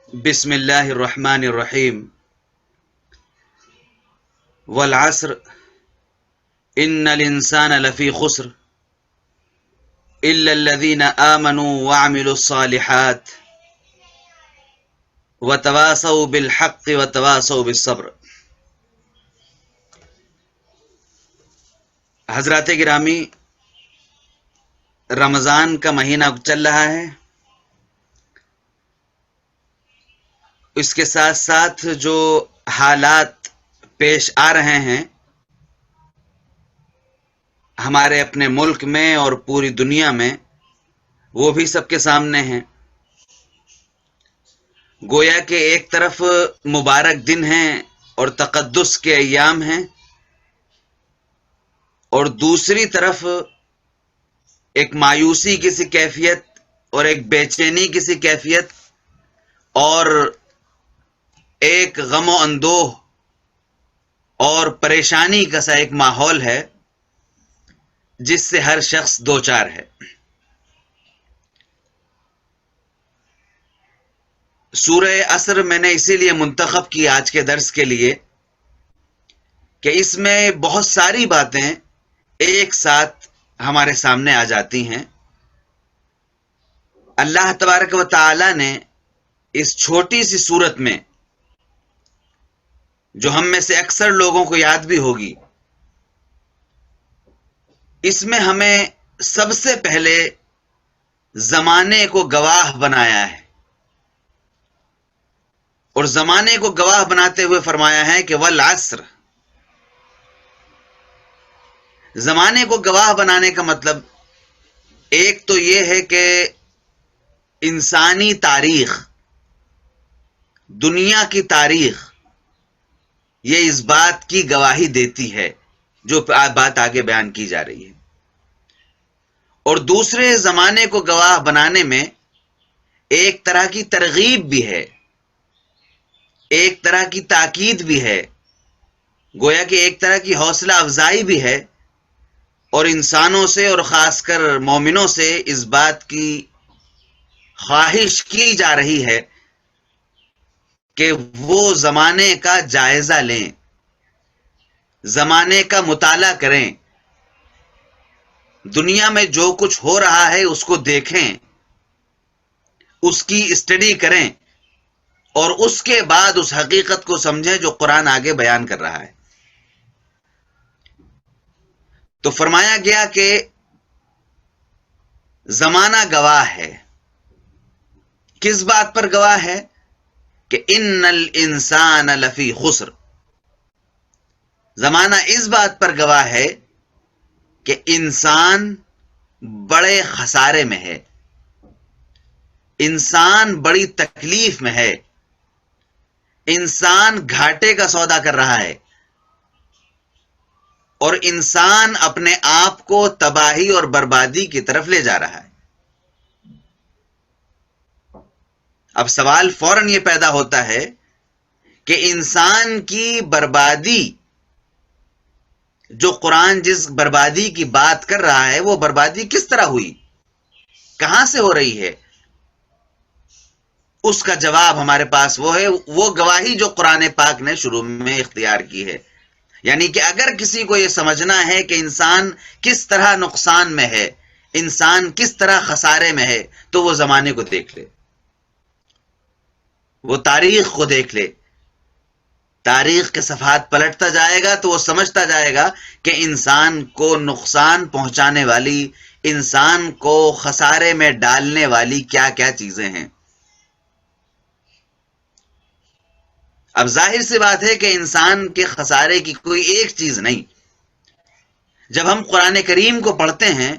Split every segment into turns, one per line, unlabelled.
بسم اللہ الرحمن الرحیم والعصر ان الانسان لفی خسر الا الذین آمنوا وعملوا الصالحات وتواصوا بالحق وتواصوا بالصبر۔ حضرات گرامی، رمضان کا مہینہ چل رہا ہے، اس کے ساتھ ساتھ جو حالات پیش آ رہے ہیں ہمارے اپنے ملک میں اور پوری دنیا میں، وہ بھی سب کے سامنے ہیں۔ گویا کہ ایک طرف مبارک دن ہیں اور تقدس کے ایام ہیں، اور دوسری طرف ایک مایوسی کی سی کیفیت اور ایک بے چینی کی سی کیفیت اور ایک غم و اندوہ اور پریشانی کا سا ایک ماحول ہے جس سے ہر شخص دوچار ہے۔ سورہ عصر میں نے اسی لیے منتخب کی آج کے درس کے لیے کہ اس میں بہت ساری باتیں ایک ساتھ ہمارے سامنے آ جاتی ہیں۔ اللہ تبارک و تعالی نے اس چھوٹی سی صورت میں، جو ہم میں سے اکثر لوگوں کو یاد بھی ہوگی، اس میں ہمیں سب سے پہلے زمانے کو گواہ بنایا ہے، اور زمانے کو گواہ بناتے ہوئے فرمایا ہے کہ والعصر۔ زمانے کو گواہ بنانے کا مطلب ایک تو یہ ہے کہ انسانی تاریخ، دنیا کی تاریخ، یہ اس بات کی گواہی دیتی ہے جو بات آگے بیان کی جا رہی ہے، اور دوسرے زمانے کو گواہ بنانے میں ایک طرح کی ترغیب بھی ہے، ایک طرح کی تاکید بھی ہے، گویا کہ ایک طرح کی حوصلہ افزائی بھی ہے، اور انسانوں سے اور خاص کر مومنوں سے اس بات کی خواہش کی جا رہی ہے کہ وہ زمانے کا جائزہ لیں، زمانے کا مطالعہ کریں، دنیا میں جو کچھ ہو رہا ہے اس کو دیکھیں، اس کی اسٹڈی کریں، اور اس کے بعد اس حقیقت کو سمجھیں جو قرآن آگے بیان کر رہا ہے۔ تو فرمایا گیا کہ زمانہ گواہ ہے۔ کس بات پر گواہ ہے؟ کہ ان الانسان لفی خسر۔ زمانہ اس بات پر گواہ ہے کہ انسان بڑے خسارے میں ہے، انسان بڑی تکلیف میں ہے، انسان گھاٹے کا سودا کر رہا ہے، اور انسان اپنے آپ کو تباہی اور بربادی کی طرف لے جا رہا ہے۔ اب سوال فوراً یہ پیدا ہوتا ہے کہ انسان کی بربادی، جو قرآن جس بربادی کی بات کر رہا ہے، وہ بربادی کس طرح ہوئی، کہاں سے ہو رہی ہے؟ اس کا جواب ہمارے پاس وہ ہے، وہ گواہی جو قرآن پاک نے شروع میں اختیار کی ہے۔ یعنی کہ اگر کسی کو یہ سمجھنا ہے کہ انسان کس طرح نقصان میں ہے، انسان کس طرح خسارے میں ہے، تو وہ زمانے کو دیکھ لے، وہ تاریخ کو دیکھ لے۔ تاریخ کے صفحات پلٹتا جائے گا تو وہ سمجھتا جائے گا کہ انسان کو نقصان پہنچانے والی، انسان کو خسارے میں ڈالنے والی کیا کیا چیزیں ہیں۔ اب ظاہر سی بات ہے کہ انسان کے خسارے کی کوئی ایک چیز نہیں۔ جب ہم قرآن کریم کو پڑھتے ہیں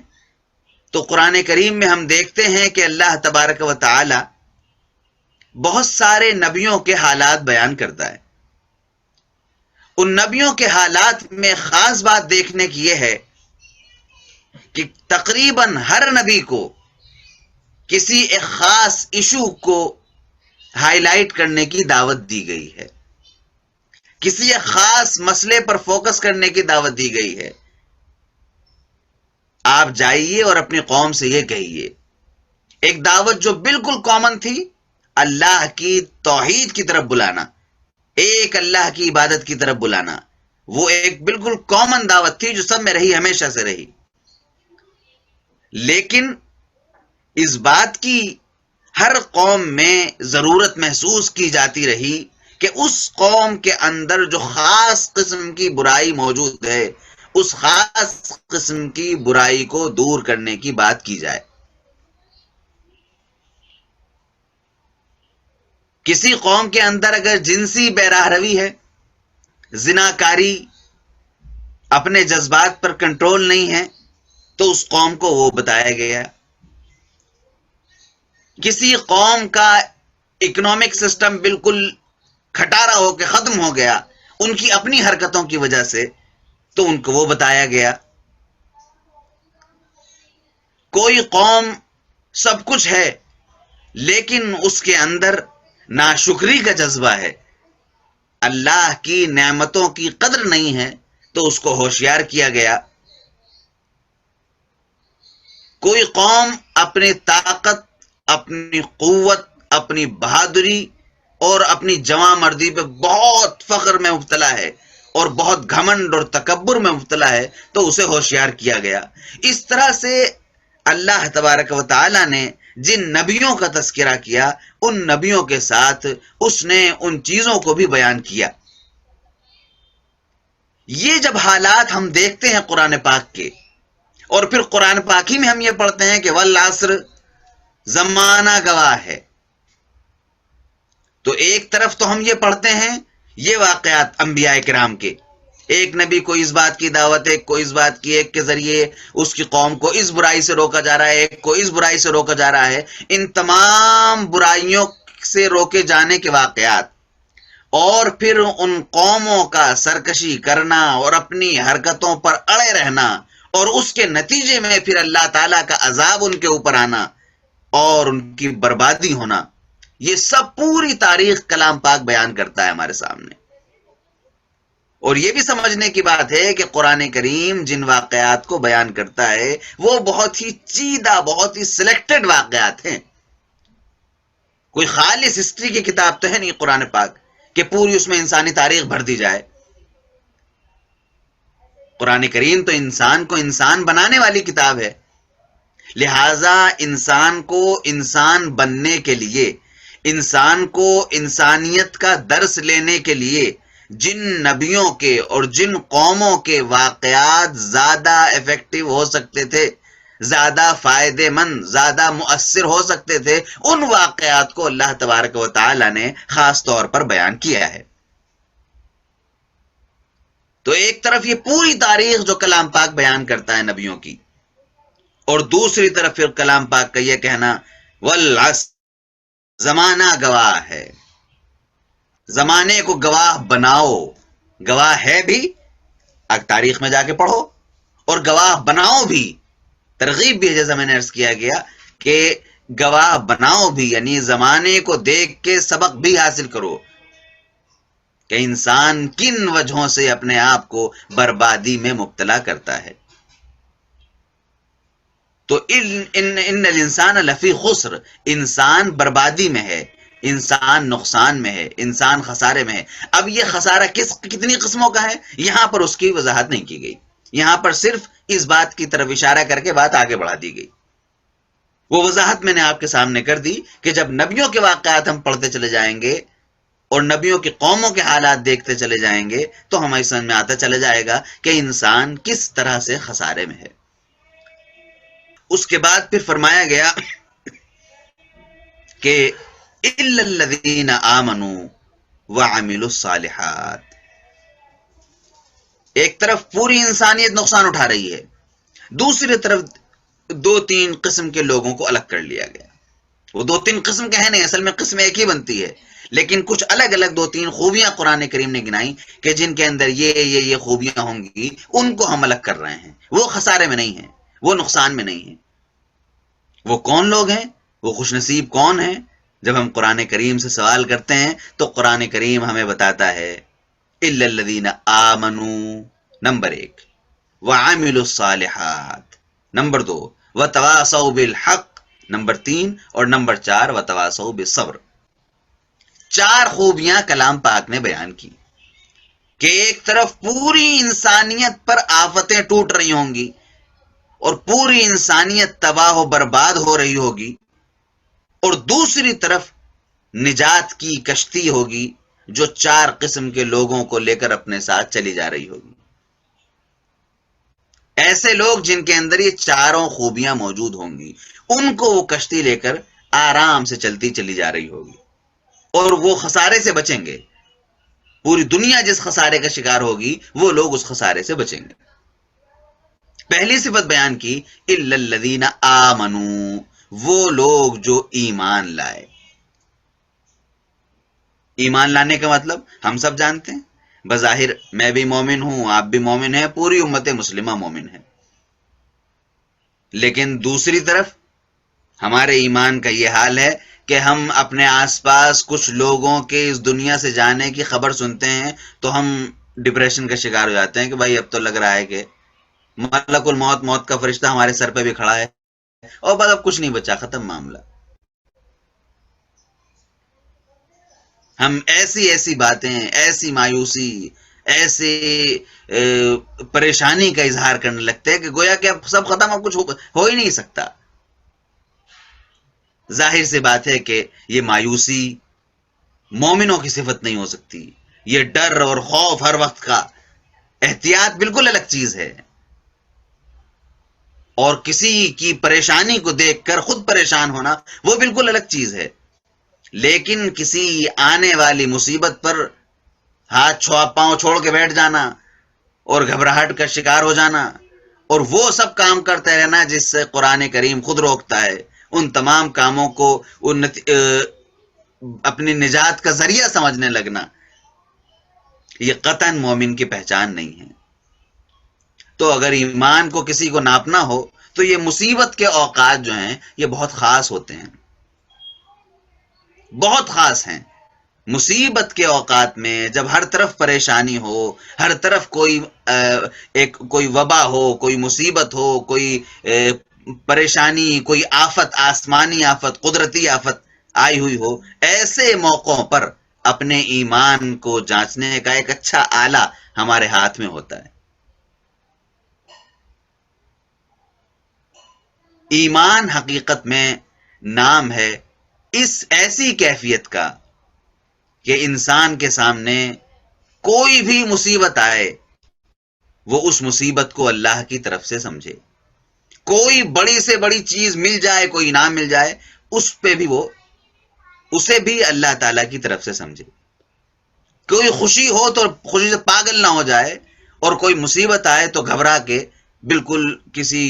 تو قرآن کریم میں ہم دیکھتے ہیں کہ اللہ تبارک و تعالی بہت سارے نبیوں کے حالات بیان کرتا ہے۔ ان نبیوں کے حالات میں خاص بات دیکھنے کی یہ ہے کہ تقریباً ہر نبی کو کسی ایک خاص ایشو کو ہائی لائٹ کرنے کی دعوت دی گئی ہے، کسی ایک خاص مسئلے پر فوکس کرنے کی دعوت دی گئی ہے۔ آپ جائیے اور اپنی قوم سے یہ کہیے، ایک دعوت جو بالکل کامن تھی، اللہ کی توحید کی طرف بلانا، ایک اللہ کی عبادت کی طرف بلانا، وہ ایک بالکل کامن دعوت تھی جو سب میں رہی، ہمیشہ سے رہی. لیکن اس بات کی ہر قوم میں ضرورت محسوس کی جاتی رہی کہ اس قوم کے اندر جو خاص قسم کی برائی موجود ہے، اس خاص قسم کی برائی کو دور کرنے کی بات کی جائے. کسی قوم کے اندر اگر جنسی بے راہ روی ہے، زناکاری، اپنے جذبات پر کنٹرول نہیں ہے، تو اس قوم کو وہ بتایا گیا. کسی قوم کا اکنامک سسٹم بالکل کھٹارا ہو کے ختم ہو گیا ان کی اپنی حرکتوں کی وجہ سے، تو ان کو وہ بتایا گیا. کوئی قوم سب کچھ ہے لیکن اس کے اندر ناشکری کا جذبہ ہے، اللہ کی نعمتوں کی قدر نہیں ہے، تو اس کو ہوشیار کیا گیا. کوئی قوم اپنی طاقت، اپنی قوت، اپنی بہادری اور اپنی جواں مردی پہ بہت فخر میں مبتلا ہے اور بہت گھمنڈ اور تکبر میں مبتلا ہے، تو اسے ہوشیار کیا گیا. اس طرح سے اللہ تبارک و تعالی نے جن نبیوں کا تذکرہ کیا، ان نبیوں کے ساتھ اس نے ان چیزوں کو بھی بیان کیا. یہ جب حالات ہم دیکھتے ہیں قرآن پاک کے، اور پھر قرآن پاک ہی میں ہم یہ پڑھتے ہیں کہ والعصر، زمانہ گواہ ہے، تو ایک طرف تو ہم یہ پڑھتے ہیں یہ واقعات انبیاء کرام کے، ایک نبی کو اس بات کی دعوت ہے، ایک کو اس بات کی، ایک کے ذریعے اس کی قوم کو اس برائی سے روکا جا رہا ہے، ایک کو اس برائی سے روکا جا رہا ہے. ان تمام برائیوں سے روکے جانے کے واقعات، اور پھر ان قوموں کا سرکشی کرنا اور اپنی حرکتوں پر اڑے رہنا، اور اس کے نتیجے میں پھر اللہ تعالیٰ کا عذاب ان کے اوپر آنا اور ان کی بربادی ہونا، یہ سب پوری تاریخ کلام پاک بیان کرتا ہے ہمارے سامنے. اور یہ بھی سمجھنے کی بات ہے کہ قرآن کریم جن واقعات کو بیان کرتا ہے وہ بہت ہی چیدہ، بہت ہی سلیکٹڈ واقعات ہیں. کوئی خالص ہسٹری کی کتاب تو ہے نہیں قرآن پاک کہ پوری اس میں انسانی تاریخ بھر دی جائے. قرآن کریم تو انسان کو انسان بنانے والی کتاب ہے، لہذا انسان کو انسان بننے کے لیے، انسان کو انسانیت کا درس لینے کے لیے جن نبیوں کے اور جن قوموں کے واقعات زیادہ افیکٹو ہو سکتے تھے، زیادہ فائدے مند، زیادہ مؤثر ہو سکتے تھے، ان واقعات کو اللہ تبارک و تعالی نے خاص طور پر بیان کیا ہے. تو ایک طرف یہ پوری تاریخ جو کلام پاک بیان کرتا ہے نبیوں کی، اور دوسری طرف پھر کلام پاک کا یہ کہنا والعصر، زمانہ گواہ ہے، زمانے کو گواہ بناؤ. گواہ ہے بھی، تاریخ میں جا کے پڑھو، اور گواہ بناؤ بھی. ترغیب بھی ہے، جیسا میں نے عرض کیا گیا کہ گواہ بناؤ بھی، یعنی زمانے کو دیکھ کے سبق بھی حاصل کرو کہ انسان کن وجہوں سے اپنے آپ کو بربادی میں مبتلا کرتا ہے. تو ان الانسان لفی خسر، انسان بربادی میں ہے، انسان نقصان میں ہے، انسان خسارے میں ہے. اب یہ خسارہ کتنی قسموں کا ہے یہاں پر اس کی وضاحت نہیں کی گئی، یہاں پر صرف اس بات کی طرف اشارہ کر کے بات آگے بڑھا دی گئی. وہ وضاحت میں نے آپ کے سامنے کر دی کہ جب نبیوں کے واقعات ہم پڑھتے چلے جائیں گے اور نبیوں کی قوموں کے حالات دیکھتے چلے جائیں گے تو ہماری سمجھ میں آتا چلے جائے گا کہ انسان کس طرح سے خسارے میں ہے. اس کے بعد پھر فرمایا گیا کہ الا الذین آمنوا وعملوا الصالحات. ایک طرف پوری انسانیت نقصان اٹھا رہی ہے، دوسری طرف دو تین قسم کے لوگوں کو الگ کر لیا گیا. وہ دو تین قسم کے ہیں نہیں، اصل میں قسم ایک ہی بنتی ہے، لیکن کچھ الگ الگ دو تین خوبیاں قرآن کریم نے گنائی کہ جن کے اندر یہ خوبیاں ہوں گی، ان کو ہم الگ کر رہے ہیں. وہ خسارے میں نہیں ہیں، وہ نقصان میں نہیں ہیں. وہ کون لوگ ہیں، وہ خوش نصیب کون ہیں؟ جب ہم قرآن کریم سے سوال کرتے ہیں تو قرآن کریم ہمیں بتاتا ہے الا الذین آمنوا، نمبر 1، وعملوا الصالحات، نمبر 2، وتواصوا بالحق، نمبر 3، اور نمبر 4، وتواصوا بالصبر. 4 خوبیاں کلام پاک نے بیان کی کہ ایک طرف پوری انسانیت پر آفتیں ٹوٹ رہی ہوں گی اور پوری انسانیت تباہ و برباد ہو رہی ہوگی، اور دوسری طرف نجات کی کشتی ہوگی جو 4 قسم کے لوگوں کو لے کر اپنے ساتھ چلی جا رہی ہوگی۔ ایسے لوگ جن کے اندر یہ 4 خوبیاں موجود ہوں گی، ان کو وہ کشتی لے کر آرام سے چلتی چلی جا رہی ہوگی، اور وہ خسارے سے بچیں گے۔ پوری دنیا جس خسارے کا شکار ہوگی، وہ لوگ اس خسارے سے بچیں گے۔ پہلی صفت بیان کی الا الذین آمنوا، وہ لوگ جو ایمان لائے۔ ایمان لانے کا مطلب ہم سب جانتے ہیں، بظاہر میں بھی مومن ہوں، آپ بھی مومن ہیں، پوری امت مسلمہ مومن ہے، لیکن دوسری طرف ہمارے ایمان کا یہ حال ہے کہ ہم اپنے آس پاس کچھ لوگوں کے اس دنیا سے جانے کی خبر سنتے ہیں تو ہم ڈپریشن کا شکار ہو جاتے ہیں کہ بھائی اب تو لگ رہا ہے کہ ملک الموت، موت کا فرشتہ ہمارے سر پہ بھی کھڑا ہے، اور بس اب کچھ نہیں بچا، ختم معاملہ۔ ہم ایسی باتیں، ایسی مایوسی، ایسے پریشانی کا اظہار کرنے لگتے ہیں کہ گویا کہ اب سب ختم، اب کچھ ہو ہی نہیں سکتا۔ ظاہر سی بات ہے کہ یہ مایوسی مومنوں کی صفت نہیں ہو سکتی۔ یہ ڈر اور خوف ہر وقت کا، احتیاط بالکل الگ چیز ہے، اور کسی کی پریشانی کو دیکھ کر خود پریشان ہونا وہ بالکل الگ چیز ہے۔ لیکن کسی آنے والی مصیبت پر ہاتھ پاؤں چھوڑ کے بیٹھ جانا اور گھبراہٹ کا شکار ہو جانا، اور وہ سب کام کرتے رہنا جس سے قرآن کریم خود روکتا ہے، ان تمام کاموں کو اپنی نجات کا ذریعہ سمجھنے لگنا، یہ قطعاً مومن کی پہچان نہیں ہے۔ تو اگر ایمان کو کسی کو ناپنا ہو تو یہ مصیبت کے اوقات جو ہیں یہ بہت خاص ہوتے ہیں، بہت خاص ہیں۔ مصیبت کے اوقات میں جب ہر طرف پریشانی ہو، ہر طرف کوئی وبا ہو، کوئی مصیبت ہو، کوئی پریشانی، کوئی آفت، آسمانی آفت، قدرتی آفت آئی ہوئی ہو، ایسے موقعوں پر اپنے ایمان کو جانچنے کا ایک اچھا آلہ ہمارے ہاتھ میں ہوتا ہے۔ ایمان حقیقت میں نام ہے اس ایسی کیفیت کا کہ انسان کے سامنے کوئی بھی مصیبت آئے وہ اس مصیبت کو اللہ کی طرف سے سمجھے، کوئی بڑی سے بڑی چیز مل جائے، کوئی انعام مل جائے، اسے بھی اللہ تعالی کی طرف سے سمجھے۔ کوئی خوشی ہو تو خوشی سے پاگل نہ ہو جائے، اور کوئی مصیبت آئے تو گھبرا کے بالکل کسی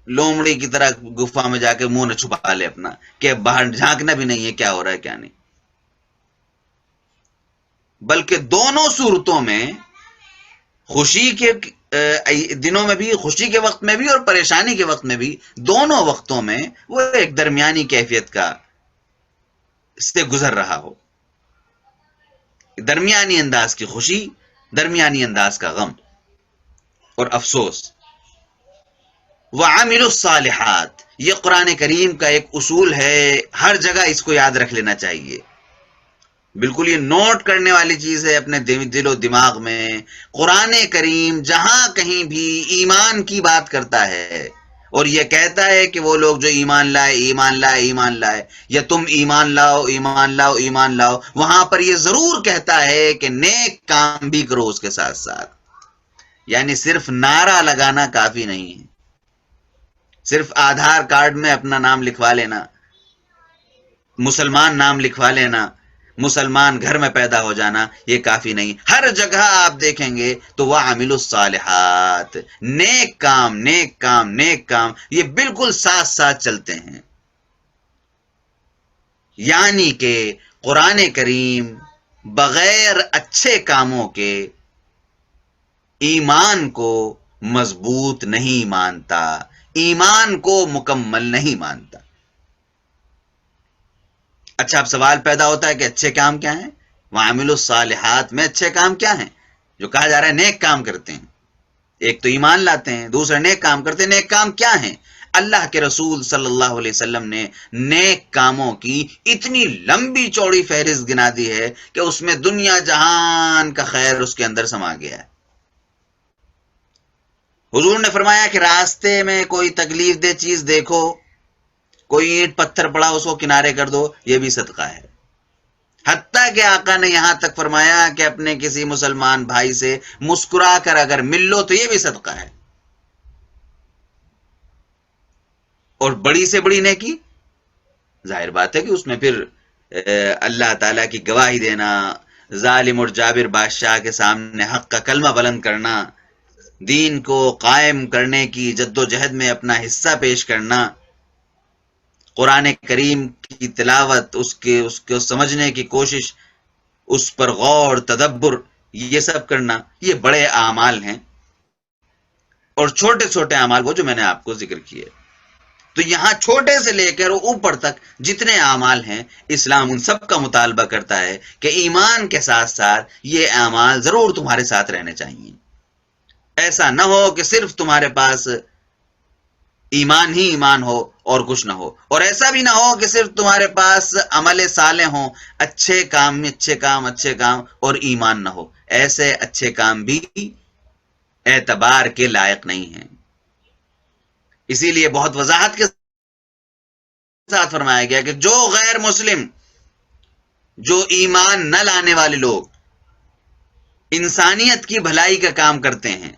لومڑی کی طرح گفا میں جا کے منہ نہ چھپا لے اپنا، کہ باہر جھانکنا بھی نہیں ہے کیا ہو رہا ہے کیا نہیں۔ بلکہ دونوں صورتوں میں، خوشی کے دنوں میں بھی، خوشی کے وقت میں بھی اور پریشانی کے وقت میں بھی، دونوں وقتوں میں وہ ایک درمیانی کیفیت کا سے گزر رہا ہو، درمیانی انداز کی خوشی، درمیانی انداز کا غم اور افسوس۔ وَعَمِلُوا الصَّالِحَاتِ، یہ قرآن کریم کا ایک اصول ہے، ہر جگہ اس کو یاد رکھ لینا چاہیے، بالکل یہ نوٹ کرنے والی چیز ہے اپنے دل و دماغ میں۔ قرآن کریم جہاں کہیں بھی ایمان کی بات کرتا ہے اور یہ کہتا ہے کہ وہ لوگ جو ایمان لائے، ایمان لائے، ایمان لائے، یا تم ایمان لاؤ، ایمان لاؤ، ایمان لاؤ، وہاں پر یہ ضرور کہتا ہے کہ نیک کام بھی کرو اس کے ساتھ ساتھ۔ یعنی صرف نعرہ لگانا کافی نہیں ہے، صرف آدھار کارڈ میں اپنا نام لکھوا لینا، مسلمان نام لکھوا لینا، مسلمان گھر میں پیدا ہو جانا، یہ کافی نہیں۔ ہر جگہ آپ دیکھیں گے تو وَعَمِلُوا الصَّالِحَاتِ، نیک کام، نیک کام، نیک کام، یہ بالکل ساتھ ساتھ چلتے ہیں۔ یعنی کہ قرآن کریم بغیر اچھے کاموں کے ایمان کو مضبوط نہیں مانتا، ایمان کو مکمل نہیں مانتا۔ اچھا، اب سوال پیدا ہوتا ہے کہ اچھے کام کیا ہیں؟ وَعَمِلُوا الصَّالِحَاتِ میں اچھے کام کیا ہیں جو کہا جا رہا ہے نیک کام کرتے ہیں؟ ایک تو ایمان لاتے ہیں، دوسرا نیک کام کرتے ہیں، نیک کام کیا ہیں؟ اللہ کے رسول صلی اللہ علیہ وسلم نے نیک کاموں کی اتنی لمبی چوڑی فہرست گنا دی ہے کہ اس میں دنیا جہان کا خیر اس کے اندر سما گیا ہے۔ حضور نے فرمایا کہ راستے میں کوئی تکلیف دہ چیز دیکھو، کوئی اینٹ پتھر پڑا اس کو کنارے کر دو، یہ بھی صدقہ ہے۔ حتیٰ کہ آقا نے یہاں تک فرمایا کہ اپنے کسی مسلمان بھائی سے مسکرا کر اگر مل لو تو یہ بھی صدقہ ہے۔ اور بڑی سے بڑی نیکی، ظاہر بات ہے کہ اس میں پھر اللہ تعالیٰ کی گواہی دینا، ظالم اور جابر بادشاہ کے سامنے حق کا کلمہ بلند کرنا، دین کو قائم کرنے کی جد و جہد میں اپنا حصہ پیش کرنا، قرآن کریم کی تلاوت، اس کو سمجھنے کی کوشش، اس پر غور تدبر، یہ سب کرنا، یہ بڑے اعمال ہیں۔ اور چھوٹے چھوٹے اعمال وہ جو میں نے آپ کو ذکر کیے، تو یہاں چھوٹے سے لے کر اوپر تک جتنے اعمال ہیں، اسلام ان سب کا مطالبہ کرتا ہے کہ ایمان کے ساتھ ساتھ یہ اعمال ضرور تمہارے ساتھ رہنے چاہیے۔ ایسا نہ ہو کہ صرف تمہارے پاس ایمان ہی ایمان ہو اور کچھ نہ ہو، اور ایسا بھی نہ ہو کہ صرف تمہارے پاس عمل صالح ہوں، اچھے کام اور ایمان نہ ہو۔ ایسے اچھے کام بھی اعتبار کے لائق نہیں ہیں۔ اسی لیے بہت وضاحت کے ساتھ فرمایا گیا کہ جو غیر مسلم، جو ایمان نہ لانے والے لوگ انسانیت کی بھلائی کا کام کرتے ہیں،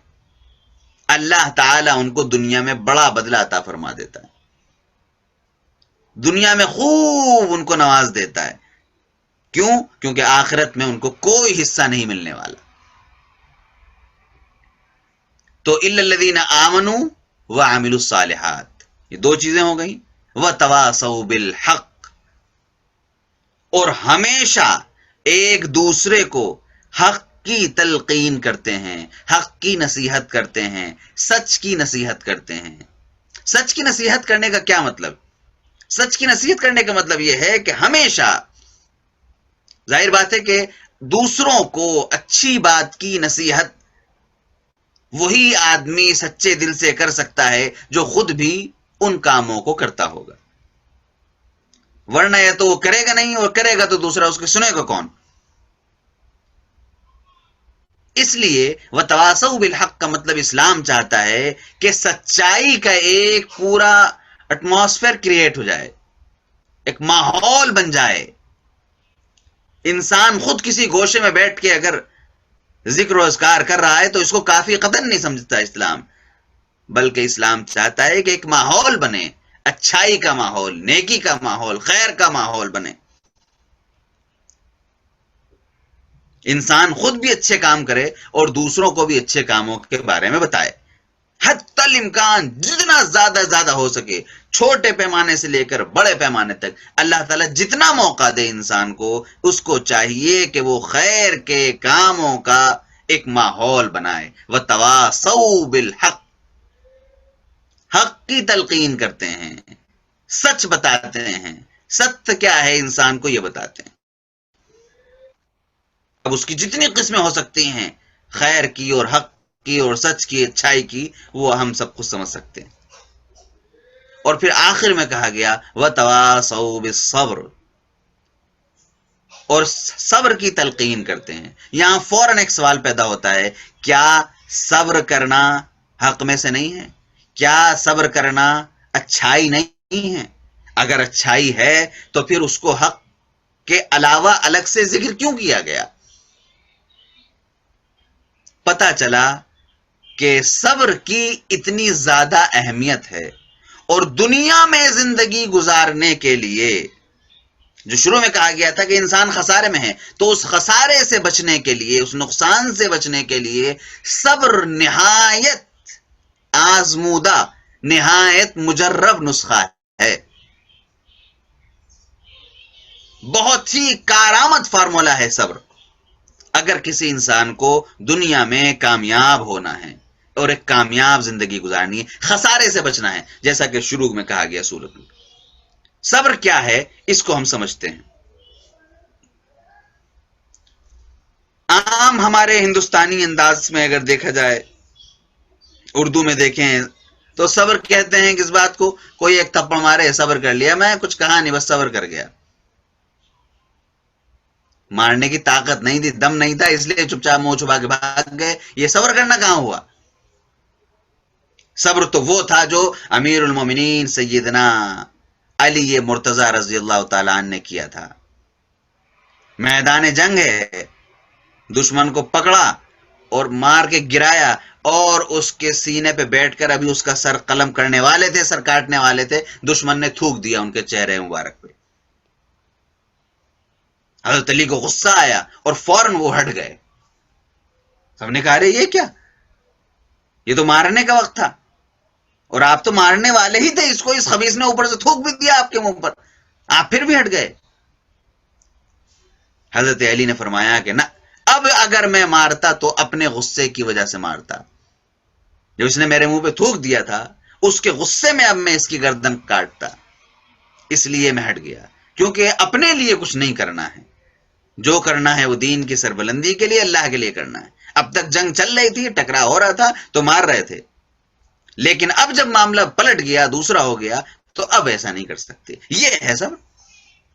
اللہ تعالیٰ ان کو دنیا میں بڑا بدلہ عطا فرما دیتا ہے، دنیا میں خوب ان کو نواز دیتا ہے۔ کیوں؟ کیونکہ آخرت میں ان کو کوئی حصہ نہیں ملنے والا۔ تو الا الذین آمنوا وعملوا الصالحات، یہ دو چیزیں ہو گئیں، وتواصوا بالحق، اور ہمیشہ ایک دوسرے کو حق کی تلقین کرتے ہیں، حق کی نصیحت کرتے ہیں، سچ کی نصیحت کرتے ہیں۔ سچ کی نصیحت کرنے کا کیا مطلب؟ سچ کی نصیحت کرنے کا مطلب یہ ہے کہ ہمیشہ، ظاہر بات ہے کہ دوسروں کو اچھی بات کی نصیحت وہی آدمی سچے دل سے کر سکتا ہے جو خود بھی ان کاموں کو کرتا ہوگا، ورنہ یا تو وہ کرے گا نہیں، اور کرے گا تو دوسرا اس کے سنے گا کون؟ اس لیے وتواصوا بالحق کا مطلب اسلام چاہتا ہے کہ سچائی کا ایک پورا ایٹماسفیئر کریٹ ہو جائے، ایک ماحول بن جائے۔ انسان خود کسی گوشے میں بیٹھ کے اگر ذکر و اذکار کر رہا ہے تو اس کو کافی قدر نہیں سمجھتا اسلام، بلکہ اسلام چاہتا ہے کہ ایک ماحول بنے، اچھائی کا ماحول، نیکی کا ماحول، خیر کا ماحول بنے۔ انسان خود بھی اچھے کام کرے اور دوسروں کو بھی اچھے کاموں کے بارے میں بتائے، حتی الامکان جتنا زیادہ ہو سکے، چھوٹے پیمانے سے لے کر بڑے پیمانے تک اللہ تعالیٰ جتنا موقع دے انسان کو، اس کو چاہیے کہ وہ خیر کے کاموں کا ایک ماحول بنائے۔ وتواصوا بالحق، حق کی تلقین کرتے ہیں، سچ بتاتے ہیں۔ ستیہ کیا ہے انسان کو یہ بتاتے ہیں۔ اب اس کی جتنی قسمیں ہو سکتی ہیں، خیر کی اور حق کی اور سچ کی، اچھائی کی، وہ ہم سب کچھ سمجھ سکتے ہیں۔ اور پھر آخر میں کہا گیا وتواصوا بالصبر، اور صبر کی تلقین کرتے ہیں۔ یہاں فوراً ایک سوال پیدا ہوتا ہے، کیا صبر کرنا حق میں سے نہیں ہے؟ کیا صبر کرنا اچھائی نہیں ہے؟ اگر اچھائی ہے تو پھر اس کو حق کے علاوہ الگ سے ذکر کیوں کیا گیا؟ پتہ چلا کہ صبر کی اتنی زیادہ اہمیت ہے، اور دنیا میں زندگی گزارنے کے لیے جو شروع میں کہا گیا تھا کہ انسان خسارے میں ہے، تو اس خسارے سے بچنے کے لیے، اس نقصان سے بچنے کے لیے صبر نہایت آزمودہ، نہایت مجرب نسخہ ہے، بہت ہی کارآمد فارمولا ہے صبر۔ اگر کسی انسان کو دنیا میں کامیاب ہونا ہے اور ایک کامیاب زندگی گزارنی ہے، خسارے سے بچنا ہے، جیسا کہ شروع میں کہا گیا سورت میں، صبر کیا ہے اس کو ہم سمجھتے ہیں۔ عام ہمارے ہندوستانی انداز میں اگر دیکھا جائے، اردو میں دیکھیں تو صبر کہتے ہیں کس بات کو؟ کوئی ایک تھپڑ مارے صبر کر لیا، میں کچھ کہا نہیں بس صبر کر گیا، مارنے کی طاقت نہیں تھی، دم نہیں تھا، اس لیے چپ چاپ منہ چھپا کے بھاگ گئے، یہ صبر کرنا کہاں ہوا؟ صبر تو وہ تھا جو امیر المومنین سیدنا علی مرتضی رضی اللہ تعالیٰ عنہ نے کیا تھا۔ میدان جنگ ہے، دشمن کو پکڑا اور مار کے گرایا، اور اس کے سینے پہ بیٹھ کر ابھی اس کا سر قلم کرنے والے تھے، سر کاٹنے والے تھے، دشمن نے تھوک دیا ان کے چہرے مبارک پہ۔ حضرت علی کو غصہ آیا اور فوراً وہ ہٹ گئے۔ سب نے کہا رہے یہ کیا، یہ تو مارنے کا وقت تھا، اور آپ تو مارنے والے ہی تھے، اس کو اس خبیث نے اوپر سے تھوک بھی دیا آپ کے منہ پر، آپ پھر بھی ہٹ گئے۔ حضرت علی نے فرمایا کہ نہ، اب اگر میں مارتا تو اپنے غصے کی وجہ سے مارتا، جو اس نے میرے منہ پہ تھوک دیا تھا اس کے غصے میں اب میں اس کی گردن کاٹتا، اس لیے میں ہٹ گیا، کیونکہ اپنے لیے کچھ نہیں کرنا ہے، جو کرنا ہے وہ دین کی سربلندی کے لیے، اللہ کے لیے کرنا ہے۔ اب تک جنگ چل رہی تھی، ٹکرا ہو رہا تھا تو مار رہے تھے، لیکن اب جب معاملہ پلٹ گیا، دوسرا ہو گیا، تو اب ایسا نہیں کر سکتے۔ یہ ہے سب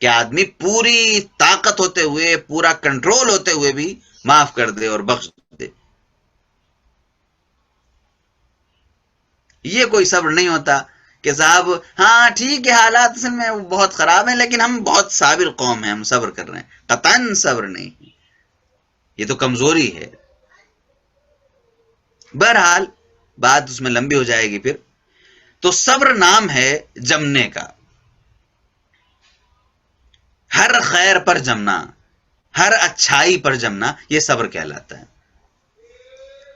کہ آدمی پوری طاقت ہوتے ہوئے، پورا کنٹرول ہوتے ہوئے بھی معاف کر دے اور بخش دے، یہ کوئی صبر نہیں ہوتا کہ صاحب ہاں ٹھیک ہے حالات اصل میں بہت خراب ہیں لیکن ہم بہت صابر قوم ہیں، ہم صبر کر رہے ہیں۔ قطعاً صبر نہیں، یہ تو کمزوری ہے۔ بہرحال بات اس میں لمبی ہو جائے گی پھر۔ تو صبر نام ہے جمنے کا، ہر خیر پر جمنا، ہر اچھائی پر جمنا، یہ صبر کہلاتا ہے۔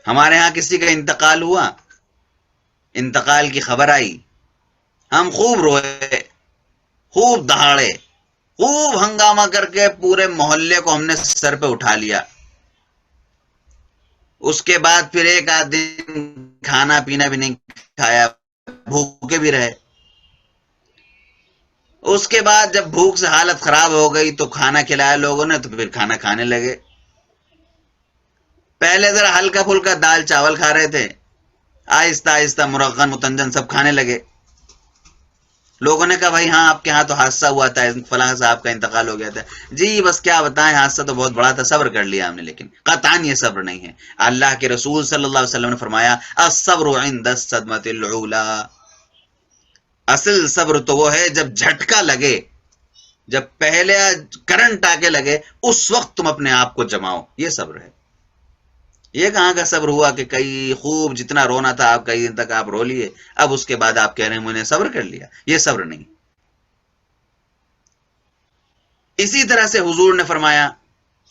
ہمارے ہاں کسی کا انتقال ہوا، انتقال کی خبر آئی، ہم خوب روئے، خوب دہاڑے، خوب ہنگامہ کر کے پورے محلے کو ہم نے سر پہ اٹھا لیا۔ اس کے بعد پھر ایک آدھ دن کھانا پینا بھی نہیں کھایا، بھوکے بھی رہے۔ اس کے بعد جب بھوک سے حالت خراب ہو گئی تو کھانا کھلایا لوگوں نے، تو پھر کھانا کھانے لگے۔ پہلے ذرا ہلکا پھلکا دال چاول کھا رہے تھے، آہستہ آہستہ مرغن متنجن سب کھانے لگے۔ لوگوں نے کہا بھائی ہاں آپ کے ہاں تو حادثہ ہوا تھا، فلاں صاحب کا انتقال ہو گیا تھا۔ جی بس کیا بتائیں، حادثہ تو بہت بڑا تھا، صبر کر لیا ہم نے، لیکن قطعاً یہ صبر نہیں ہے۔ اللہ کے رسول صلی اللہ علیہ وسلم نے فرمایا الصبر عند الصدمۃ الاولی، اصل صبر تو وہ ہے جب جھٹکا لگے، جب پہلے کرنٹ آ کے لگے، اس وقت تم اپنے آپ کو جماؤ، یہ صبر ہے۔ یہ کہاں کا صبر ہوا کہ کئی خوب جتنا رونا تھا آپ کئی دن تک آپ رو لیے، اب اس کے بعد آپ کہہ رہے ہیں میں نے صبر کر لیا، یہ صبر نہیں۔ اسی طرح سے حضور نے فرمایا،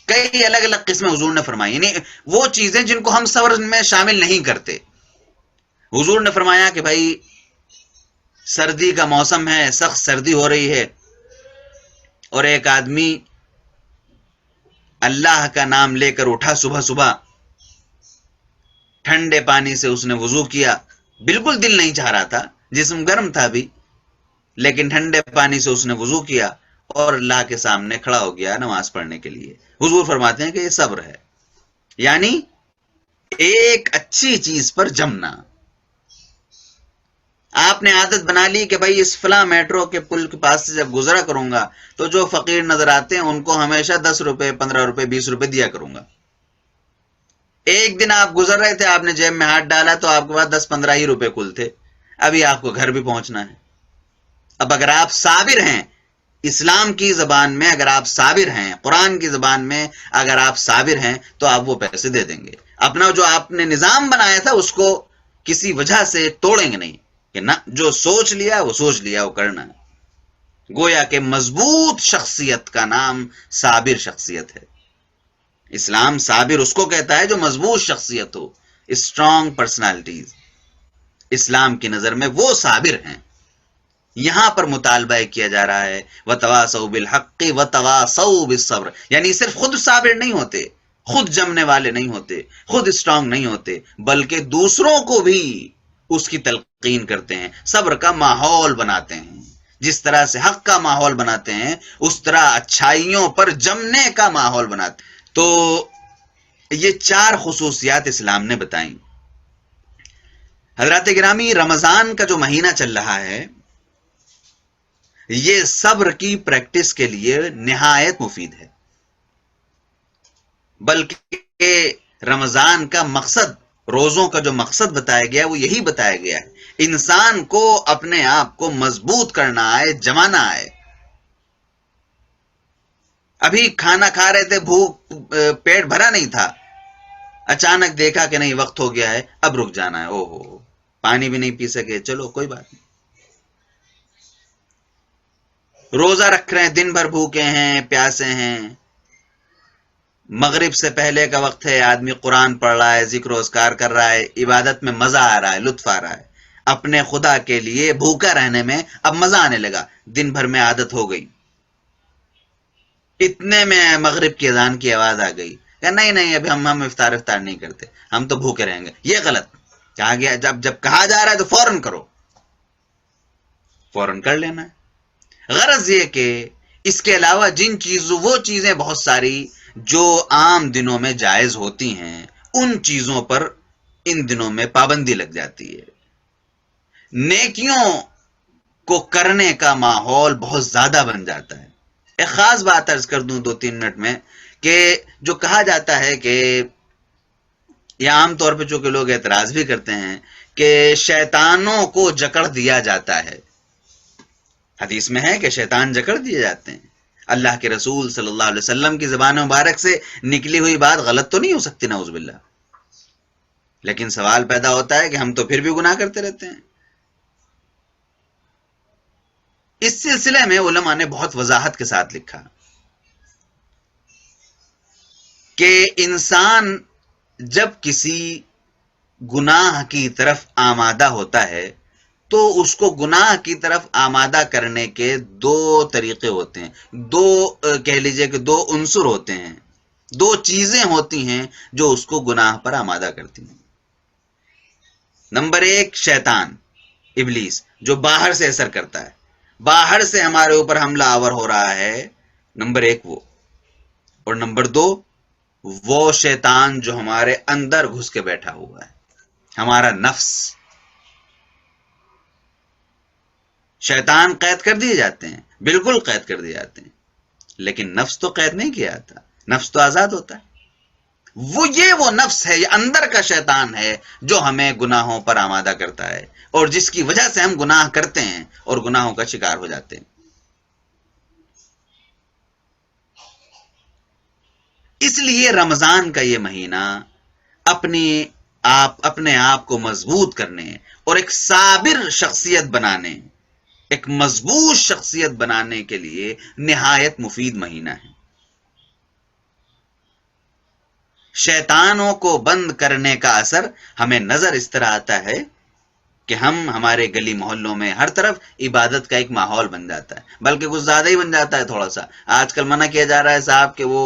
کئی الگ الگ قسمیں حضور نے فرمائی، یعنی وہ چیزیں جن کو ہم صبر میں شامل نہیں کرتے۔ حضور نے فرمایا کہ بھائی سردی کا موسم ہے، سخت سردی ہو رہی ہے، اور ایک آدمی اللہ کا نام لے کر اٹھا صبح صبح، ٹھنڈے پانی سے اس نے وضو کیا، بالکل دل نہیں چاہ رہا تھا، جسم گرم تھا بھی، لیکن ٹھنڈے پانی سے اس نے وضو کیا اور اللہ کے سامنے کھڑا ہو گیا نماز پڑھنے کے لیے۔ حضور فرماتے ہیں کہ یہ صبر ہے، یعنی ایک اچھی چیز پر جمنا۔ آپ نے عادت بنا لی کہ بھائی اس فلاں میٹرو کے پل کے پاس سے جب گزرا کروں گا تو جو فقیر نظر آتے ہیں ان کو ہمیشہ 10 روپے 15 روپے 20 روپے دیا کروں گا۔ ایک دن آپ گزر رہے تھے، آپ نے جیب میں ہاتھ ڈالا تو آپ کے پاس 10-15 ہی روپے کل تھے، ابھی آپ کو گھر بھی پہنچنا ہے۔ اب اگر آپ صابر ہیں، اسلام کی زبان میں اگر آپ صابر ہیں، قرآن کی زبان میں اگر آپ صابر ہیں تو آپ وہ پیسے دے دیں گے۔ اپنا جو آپ نے نظام بنایا تھا اس کو کسی وجہ سے توڑیں گے نہیں، کہ نہ جو سوچ لیا وہ سوچ لیا، وہ کرنا ہے۔ گویا کہ مضبوط شخصیت کا نام صابر شخصیت ہے۔ اسلام صابر اس کو کہتا ہے جو مضبوط شخصیت ہو، اسٹرانگ پرسنالٹیز۔ اسلام کی نظر میں وہ صابر ہیں۔ یہاں پر مطالبہ کیا جا رہا ہے وَتَوَاصَوْا بِالْحَقِّ وَتَوَاصَوْا بِالصَّبْرِ، یعنی صرف خود صابر نہیں ہوتے، خود جمنے والے نہیں ہوتے، خود اسٹرانگ نہیں ہوتے، بلکہ دوسروں کو بھی اس کی تلقین کرتے ہیں، صبر کا ماحول بناتے ہیں۔ جس طرح سے حق کا ماحول بناتے ہیں اس طرح اچھائیوں پر جمنے کا ماحول بناتے ہیں۔ تو یہ 4 خصوصیات اسلام نے بتائیں۔ حضرات گرامی، رمضان کا جو مہینہ چل رہا ہے یہ صبر کی پریکٹس کے لیے نہایت مفید ہے، بلکہ رمضان کا مقصد، روزوں کا جو مقصد بتایا گیا وہ یہی بتایا گیا ہے، انسان کو اپنے آپ کو مضبوط کرنا ہے، جمانا ہے۔ ابھی کھانا کھا رہے تھے، بھوک، پیٹ بھرا نہیں تھا، اچانک دیکھا کہ نہیں وقت ہو گیا ہے، اب رک جانا ہے، او ہو، پانی بھی نہیں پی سکے، چلو کوئی بات نہیں، روزہ رکھ رہے ہیں، دن بھر بھوکے ہیں، پیاسے ہیں، مغرب سے پہلے کا وقت ہے، آدمی قرآن پڑھ رہا ہے، ذکر و اذکار کر رہا ہے، عبادت میں مزہ آ رہا ہے، لطف آ رہا ہے، اپنے خدا کے لیے بھوکا رہنے میں اب مزہ آنے لگا، دن بھر میں عادت ہو گئی، اتنے میں مغرب کی اذان کی آواز آ گئی کہ نہیں نہیں ابھی ہم افطار نہیں کرتے، ہم تو بھوکے رہیں گے، یہ غلط کہا گیا۔ جب کہا جا رہا ہے تو فوراً کرو، فوراً کر لینا ہے۔ غرض یہ کہ اس کے علاوہ وہ چیزیں بہت ساری جو عام دنوں میں جائز ہوتی ہیں، ان چیزوں پر ان دنوں میں پابندی لگ جاتی ہے، نیکیوں کو کرنے کا ماحول بہت زیادہ بن جاتا ہے۔ ایک خاص بات عرض کر دوں 2-3 منٹ میں، کہ جو کہا جاتا ہے کہ یہ عام طور پہ چونکہ لوگ اعتراض بھی کرتے ہیں کہ شیطانوں کو جکڑ دیا جاتا ہے، حدیث میں ہے کہ شیطان جکڑ دیے جاتے ہیں، اللہ کے رسول صلی اللہ علیہ وسلم کی زبان مبارک سے نکلی ہوئی بات غلط تو نہیں ہو سکتی نعوذ باللہ، لیکن سوال پیدا ہوتا ہے کہ ہم تو پھر بھی گناہ کرتے رہتے ہیں۔ اس سلسلے میں علماء نے بہت وضاحت کے ساتھ لکھا کہ انسان جب کسی گناہ کی طرف آمادہ ہوتا ہے تو اس کو گناہ کی طرف آمادہ کرنے کے 2 طریقے ہوتے ہیں، کہہ لیجئے کہ 2 عنصر ہوتے ہیں، 2 چیزیں ہوتی ہیں جو اس کو گناہ پر آمادہ کرتی ہیں۔ نمبر 1 شیطان، ابلیس، جو باہر سے اثر کرتا ہے، باہر سے ہمارے اوپر حملہ آور ہو رہا ہے، نمبر 1 وہ، اور نمبر 2 وہ شیطان جو ہمارے اندر گھس کے بیٹھا ہوا ہے، ہمارا نفس۔ شیطان قید کر دیے جاتے ہیں، بالکل قید کر دیے جاتے ہیں، لیکن نفس تو قید نہیں کیا جاتا، نفس تو آزاد ہوتا ہے۔ وہ نفس ہے، یہ اندر کا شیطان ہے جو ہمیں گناہوں پر آمادہ کرتا ہے، اور جس کی وجہ سے ہم گناہ کرتے ہیں اور گناہوں کا شکار ہو جاتے ہیں۔ اس لیے رمضان کا یہ مہینہ اپنے آپ کو مضبوط کرنے اور ایک صابر شخصیت بنانے، ایک مضبوط شخصیت بنانے کے لیے نہایت مفید مہینہ ہے۔ شیطانوں کو بند کرنے کا اثر ہمیں نظر اس طرح آتا ہے کہ ہمارے گلی محلوں میں ہر طرف عبادت کا ایک ماحول بن جاتا ہے، بلکہ کچھ زیادہ ہی بن جاتا ہے تھوڑا سا۔ آج کل منع کیا جا رہا ہے صاحب کہ وہ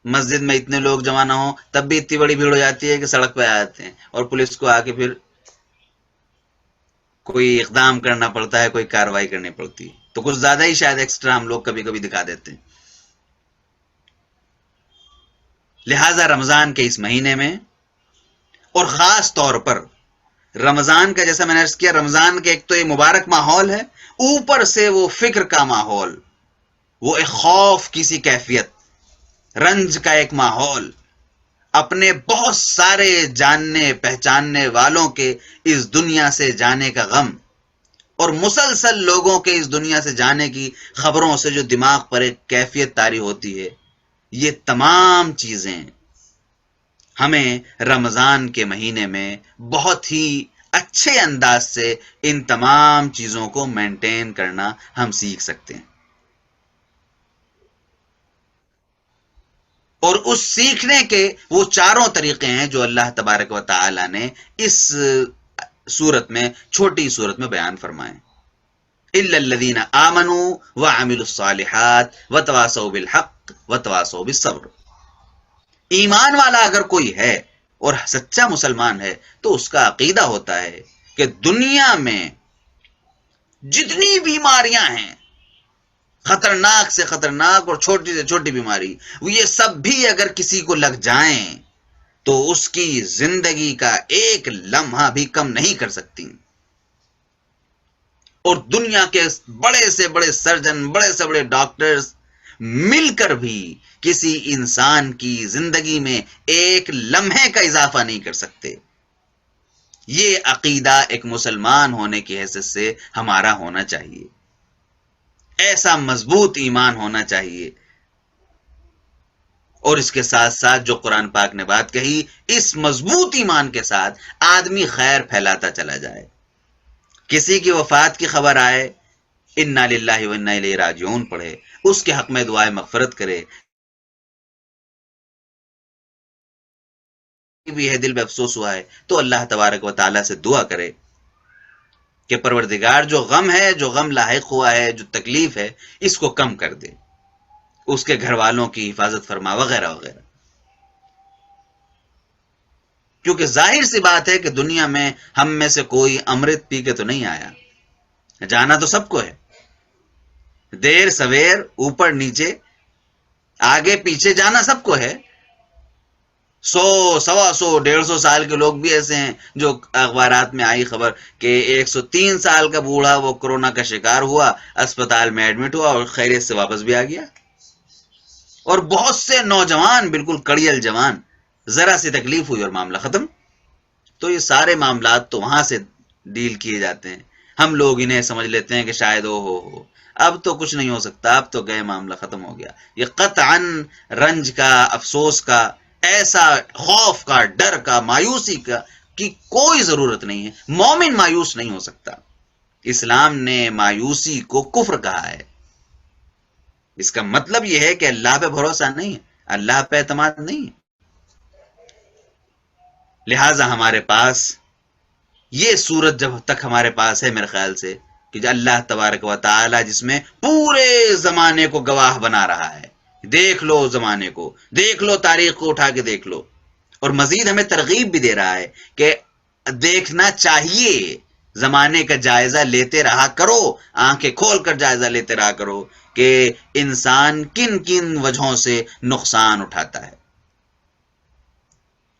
مسجد میں اتنے لوگ جمع نہ ہوں، تب بھی اتنی بڑی بھیڑ ہو جاتی ہے کہ سڑک پہ آ جاتے ہیں، اور پولیس کو آ کے پھر کوئی اقدام کرنا پڑتا ہے، کوئی کارروائی کرنی پڑتی ہے، تو کچھ زیادہ ہی شاید ایکسٹرا ہم لوگ کبھی کبھی دکھا دیتے ہیں۔ لہذا رمضان کے اس مہینے میں، اور خاص طور پر رمضان کا، جیسا میں نے عرض کیا، رمضان کے ایک تو یہ مبارک ماحول ہے، اوپر سے وہ فکر کا ماحول، وہ ایک خوف کی سی کیفیت، رنج کا ایک ماحول، اپنے بہت سارے جاننے پہچاننے والوں کے اس دنیا سے جانے کا غم، اور مسلسل لوگوں کے اس دنیا سے جانے کی خبروں سے جو دماغ پر ایک کیفیت طاری ہوتی ہے، یہ تمام چیزیں ہمیں رمضان کے مہینے میں بہت ہی اچھے انداز سے ان تمام چیزوں کو مینٹین کرنا ہم سیکھ سکتے ہیں، اور اس سیکھنے کے وہ 4 طریقے ہیں جو اللہ تبارک و تعالی نے اس سورت میں، چھوٹی سورت میں بیان فرمائے۔ الا الذين امنوا وعملوا الصالحات وتواصوا بالحق وتواصوا بالصبر۔ ایمان والا اگر کوئی ہے اور سچا مسلمان ہے تو اس کا عقیدہ ہوتا ہے کہ دنیا میں جتنی بیماریاں ہیں، خطرناک سے خطرناک اور چھوٹی سے چھوٹی بیماری، وہ یہ سب بھی اگر کسی کو لگ جائیں تو اس کی زندگی کا ایک لمحہ بھی کم نہیں کر سکتی. اور دنیا کے بڑے سے بڑے سرجن، بڑے سے بڑے ڈاکٹرز مل کر بھی کسی انسان کی زندگی میں ایک لمحے کا اضافہ نہیں کر سکتے. یہ عقیدہ ایک مسلمان ہونے کی حیثیت سے ہمارا ہونا چاہیے. ایسا مضبوط ایمان ہونا چاہیے. اور اس کے ساتھ ساتھ جو قرآن پاک نے بات کہی، اس مضبوط ایمان کے ساتھ آدمی خیر پھیلاتا چلا جائے. کسی کی وفات کی خبر آئے، انا للہ و انا الیہ راجعون پڑھے، اس کے حق میں دعائے مغفرت کرے. بھی ہے دل میں افسوس ہوا ہے تو اللہ تبارک و تعالیٰ سے دعا کرے کہ پروردگار جو غم ہے، جو غم لاحق ہوا ہے، جو تکلیف ہے، اس کو کم کر دے، اس کے گھر والوں کی حفاظت فرما، وغیرہ وغیرہ. کیونکہ ظاہر سی بات ہے کہ دنیا میں ہم میں سے کوئی امرت پی کے تو نہیں آیا. جانا تو سب کو ہے، دیر سویر، اوپر نیچے، آگے پیچھے، جانا سب کو ہے. 100، 125، 150 سال کے لوگ بھی ایسے ہیں جو اخبارات میں آئی خبر کہ 103 سال کا بوڑھا وہ کورونا کا شکار ہوا، اسپتال میں ایڈمٹ ہوا اور خیریت سے واپس بھی آ گیا. اور بہت سے نوجوان بالکل کڑیل جوان، ذرا سی تکلیف ہوئی اور معاملہ ختم. تو یہ سارے معاملات تو وہاں سے ڈیل کیے جاتے ہیں. ہم لوگ انہیں سمجھ لیتے ہیں کہ شاید ہو اب تو کچھ نہیں ہو سکتا، اب تو گئے، معاملہ ختم ہو گیا. یہ قطعاً رنج کا، افسوس کا، ایسا خوف کا، ڈر کا، مایوسی کا کی کوئی ضرورت نہیں ہے. مومن مایوس نہیں ہو سکتا. اسلام نے مایوسی کو کفر کہا ہے. اس کا مطلب یہ ہے کہ اللہ پہ بھروسہ نہیں ہے، اللہ پہ اعتماد نہیں ہے. لہذا ہمارے پاس یہ صورت جب تک ہمارے پاس ہے، میرے خیال سے کہ اللہ تبارک و تعالی جس میں پورے زمانے کو گواہ بنا رہا ہے. دیکھ لو زمانے کو، دیکھ لو تاریخ کو اٹھا کے دیکھ لو. اور مزید ہمیں ترغیب بھی دے رہا ہے کہ دیکھنا چاہیے، زمانے کا جائزہ لیتے رہا کرو، آنکھیں کھول کر جائزہ لیتے رہا کرو کہ انسان کن کن وجہوں سے نقصان اٹھاتا ہے.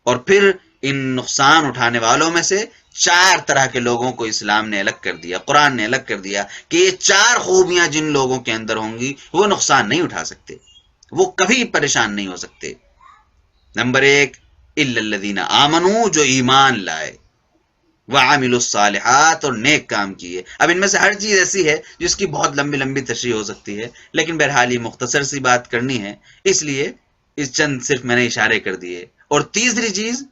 اور پھر ان نقصان اٹھانے والوں میں سے 4 طرح کے لوگوں کو اسلام نے الگ کر دیا، قرآن نے الگ کر دیا کہ یہ 4 خوبیاں جن لوگوں کے اندر ہوں گی وہ نقصان نہیں اٹھا سکتے، وہ کبھی پریشان نہیں ہو سکتے. نمبر 1، الا الذین آمنوا، جو ایمان لائے، وعملوا الصالحات، اور نیک کام کیے. اب ان میں سے ہر چیز ایسی ہے جس کی بہت لمبی لمبی تشریح ہو سکتی ہے، لیکن بہرحال یہ مختصر سی بات کرنی ہے، اس لیے اس چند صرف میں نے اشارے کر دیے. اور تیسری چیز،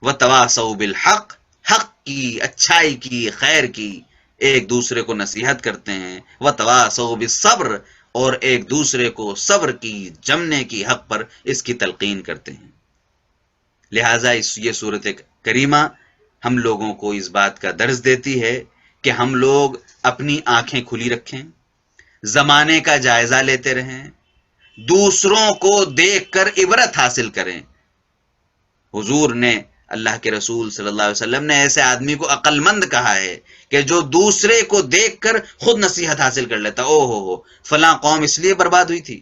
وتواصوا بالحق، حق کی، اچھائی کی، خیر کی، ایک دوسرے کو نصیحت کرتے ہیں. وتواصوا بالصبر، اور ایک دوسرے کو صبر کی، جمنے کی، حق پر اس کی تلقین کرتے ہیں. لہٰذا یہ صورت کریمہ ہم لوگوں کو اس بات کا درس دیتی ہے کہ ہم لوگ اپنی آنکھیں کھلی رکھیں، زمانے کا جائزہ لیتے رہیں، دوسروں کو دیکھ کر عبرت حاصل کریں. حضور نے، اللہ کے رسول صلی اللہ علیہ وسلم نے ایسے آدمی کو عقل مند کہا ہے کہ جو دوسرے کو دیکھ کر خود نصیحت حاصل کر لیتا. ہو فلاں قوم اس لیے برباد ہوئی تھی،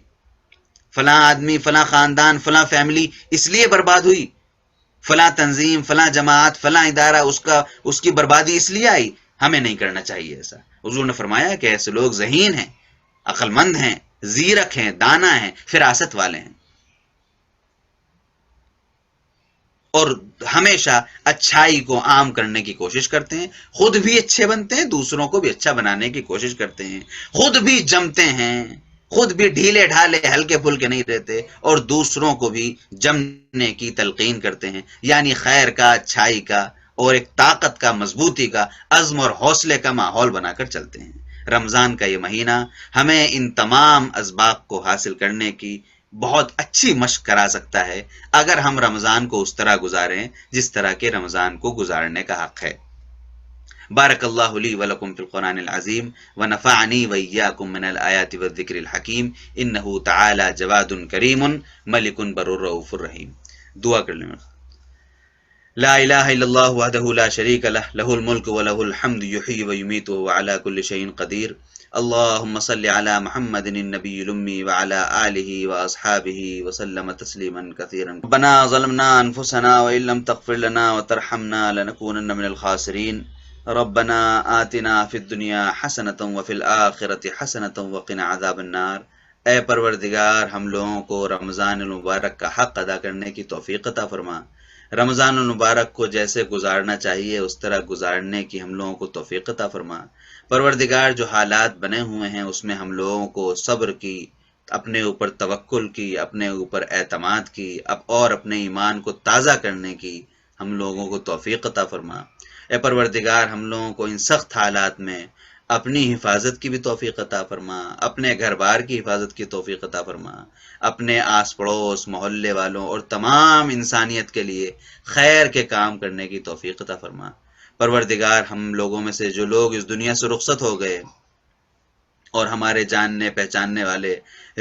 فلاں آدمی، فلاں خاندان، فلاں فیملی اس لیے برباد ہوئی، فلاں تنظیم، فلاں جماعت، فلاں ادارہ، اس کی بربادی اس لیے آئی. ہمیں نہیں کرنا چاہیے ایسا. حضور نے فرمایا کہ ایسے لوگ ذہین ہیں، عقل مند ہیں، زیرک ہیں، دانا ہیں، فراست والے ہیں، اور ہمیشہ اچھائی کو عام کرنے کی کوشش کرتے ہیں. خود بھی اچھے بنتے ہیں، دوسروں کو بھی اچھا بنانے کی کوشش کرتے ہیں، خود بھی جمتے ہیں، خود بھی ڈھیلے ڈھالے ہلکے پھلکے نہیں رہتے، اور دوسروں کو بھی جمنے کی تلقین کرتے ہیں. یعنی خیر کا، اچھائی کا، اور ایک طاقت کا، مضبوطی کا، عزم اور حوصلے کا ماحول بنا کر چلتے ہیں. رمضان کا یہ مہینہ ہمیں ان تمام اسباق کو حاصل کرنے کی بہت اچھی مشق کرا سکتا ہے اگر ہم رمضان کو اس طرح گزاریں جس طرح کے رمضان کو گزارنے کا حق ہے. بارک اللہ لی ولکم فی القرآن العظیم ونفعنی وإیاکم من الآیات والذکر الحکیم انہ تعالی جواد کریم ملک بر الرؤوف الرحیم. دعا کر لیں. لا الہ الا اللہ وحدہ لا شریک لہ، لہ الملک ولہ الحمد یحیی ویمیت وهو علی کل شیء قدیر. اللهم صل على محمد النبي الأمي وعلى آله وأصحابه وسلم تسليما كثيرا. ربنا ظلمنا أنفسنا وإن لم تغفر لنا وترحمنا لنكونن من الخاسرين. ربنا آتنا في الدنيا حسنة وفي الآخرة حسنة وقنا عذاب النار. اے پروردگار، ہم لوگوں کو رمضان المبارک کا حق ادا کرنے کی توفیق عطا فرما. رمضان المبارک کو جیسے گزارنا چاہیے اس طرح گزارنے کی ہم لوگوں کو توفیق عطا فرما. پروردگار، جو حالات بنے ہوئے ہیں اس میں ہم لوگوں کو صبر کی، اپنے اوپر توکل کی، اپنے اوپر اعتماد کی اور اپنے ایمان کو تازہ کرنے کی ہم لوگوں کو توفیق عطا فرما. اے پروردگار، ہم لوگوں کو ان سخت حالات میں اپنی حفاظت کی بھی توفیق عطا فرما، اپنے گھر بار کی حفاظت کی توفیق عطا فرما، اپنے آس پڑوس، محلے والوں اور تمام انسانیت کے لیے خیر کے کام کرنے کی توفیق عطا فرما. پروردگار، ہم لوگوں میں سے جو لوگ اس دنیا سے رخصت ہو گئے اور ہمارے جاننے پہچاننے والے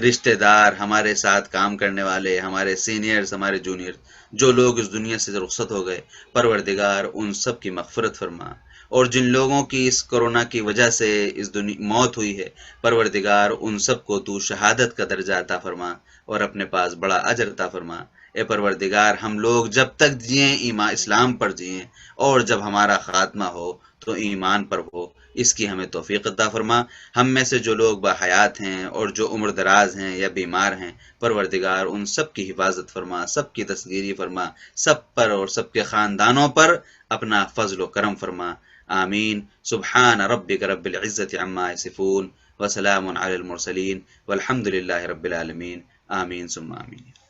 رشتہ دار، ہمارے ساتھ کام کرنے والے، ہمارے سینئرز، ہمارے جونیئرز، جو لوگ اس دنیا سے رخصت ہو گئے، پروردگار ان سب کی مغفرت فرما. اور جن لوگوں کی اس کورونا کی وجہ سے اس دنیا موت ہوئی ہے، پروردگار ان سب کو تو شہادت کا درجہ عطا فرما اور اپنے پاس بڑا اجر عطا فرما. اے پروردگار، ہم لوگ جب تک جئیں ایمان اسلام پر جئیں، اور جب ہمارا خاتمہ ہو تو ایمان پر ہو، اس کی ہمیں توفیق عطا فرما. ہم میں سے جو لوگ باحیات ہیں اور جو عمر دراز ہیں یا بیمار ہیں، پروردگار ان سب کی حفاظت فرما، سب کی دستگیری فرما، سب پر اور سب کے خاندانوں پر اپنا فضل و کرم فرما. آمین. سبحان ربک رب العزت عما یصفون وسلام علی المرسلین والحمد للہ رب العالمین. آمین ثم آمین.